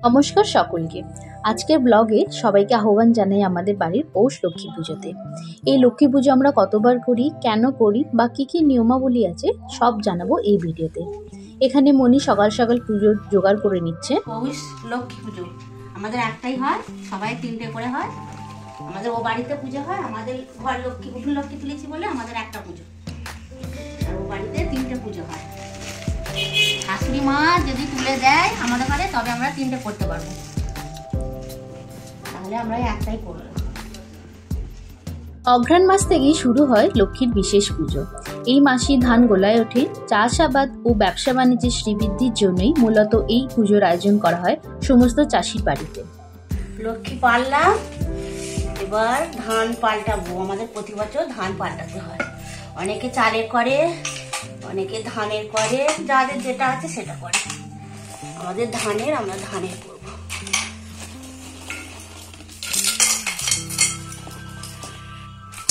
নমস্কার সকলকে। আজকের ব্লগে সবাইকে আহ্বান জানাই আমাদের বাড়ির পৌষ লক্ষ্মী পুজোতে। এই লক্ষ্মী পুজো আমরা কতবার করি, কেন করি বা কী কী নিয়মাবলী আছে সব জানাবো এই ভিডিওতে। এখানে মনি সকাল সকাল পুজোর জোগাড় করে নিচ্ছে। পৌষ লক্ষ্মী পুজো আমাদের একটাই হয়, সবাই তিনটে করে হয়। আমাদের ও বাড়িতে পুজো হয়, আমাদের ঘর লক্ষ্মী কুটুম লক্ষ্মী তুলেছি বলে আমাদের একটা পুজো, আর ও বাড়িতে তিনটে পুজো হয়। শাশুড়ি মা যদি তুলে দেয় আমাদের ঘরে তবে আমরা তিনটে করতে পারবো, তাহলে আমরা একটাই করবো। অঘ্রাণ মাস থেকেই শুরু হয় লক্ষ্মীর বিশেষ পুজো। এই মাসে ধান গোলায় ওঠে। চাষাবাদ ও ব্যবসা বাণিজ্যের শ্রীবৃদ্ধির জন্যই মূলত এই পুজোর আয়োজন করা হয় সমস্ত চাষির বাড়িতে। লক্ষ্মী পাললাম, এবার ধান পাল্টাবো। আমাদের প্রতি বছর ধান পাল্টাতে হয়। অনেকে চালের করে, অনেকে ধানের করে, যাদের যেটা আছে সেটা করে। আমাদের ধানের, আমরা ধানের করব।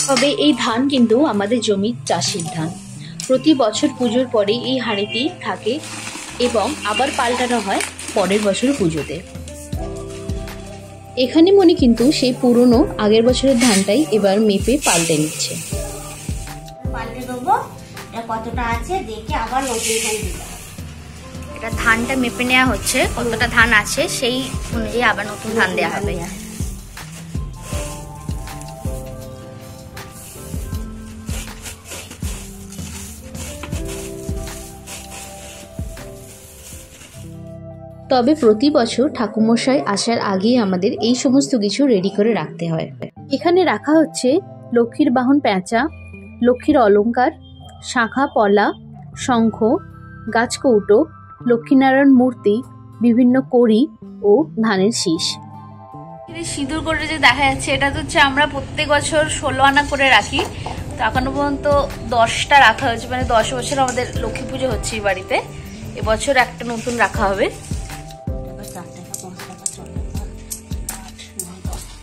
তবে এই ধান কিন্তু আমাদের জমির চাষির ধান। প্রতি বছর পুজোর পরে এই হাঁড়িটি থাকে এবং আবার পাল্টানো হয় পরের বছর পুজোতে। এখানে মনে কিন্তু সেই পুরনো আগের বছরের ধানটাই এবার মেপে পাল্টে নিচ্ছে। পাল্টে দেবো, এটা কতটা আছে দেখে আবার নতুন ধান দিতে হবে। এটা ধানটা মেপে নেওয়া হচ্ছে, কতটা ধান আছে সেই অনুযায়ী আবার নতুন ধান দেওয়া হবে। তবে প্রতি বছর ঠাকুরমশাই আসার আগেই আমাদের এই সমস্ত কিছু রেডি করে রাখতে হয়। এখানে রাখা হচ্ছে লক্ষ্মীর বাহন পেঁচা, লক্ষ্মীর অলংকার, শাঁখা পলা, শঙ্খ, গাছকৌটো, লক্ষ্মীনারায়ণ মূর্তি, বিভিন্ন কড়ি ও ধানের শীষ। সিঁদুর করে যে দেখা যাচ্ছে, এটা তো হচ্ছে আমরা প্রত্যেক বছর 16 আনা করে রাখি। তো এখনো পর্যন্ত 10টা রাখা হয়েছে, মানে 10 বছর আমাদের লক্ষ্মী পুজো হচ্ছে এই বাড়িতে। এবছর একটা নতুন রাখা হবে।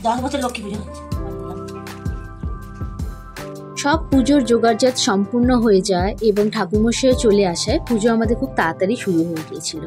10 বছর লক্ষ্মী পুজো হচ্ছে। সব পুজোর জোগাড়জাত সম্পূর্ণ হয়ে যায় এবং ঠাকুরমশাইও চলে আসায় পুজো আমাদের খুব তাড়াতাড়ি শুরু হয়ে গিয়েছিল।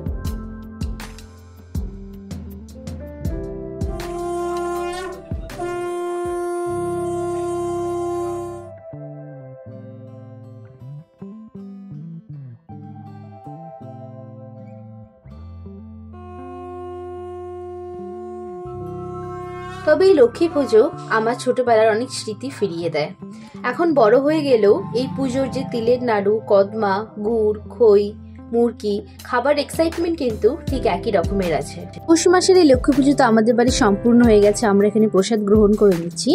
তবে এই লক্ষ্মী পুজো আমার ছোটবেলার অনেক স্মৃতি ফিরিয়ে দেয়। এখন বড় হয়ে গেলেও এই পুজোর যে তিলের নাড়ু, কদমা, গুড়, খই, মুরকি খাবার এক্সাইটমেন্ট কিন্তু ঠিক একই রকমের আছে। পৌষ মাসের এই লক্ষ্মী পুজো তো আমাদের বাড়ি সম্পূর্ণ হয়ে গেছে। আমরা এখানে প্রসাদ গ্রহণ করে নিচ্ছি।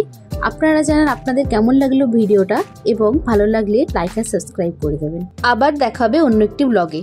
আপনারা জানান আপনাদের কেমন লাগলো ভিডিওটা, এবং ভালো লাগলে লাইক আর সাবস্ক্রাইব করে দেবেন। আবার দেখাবে অন্য একটি ব্লগে।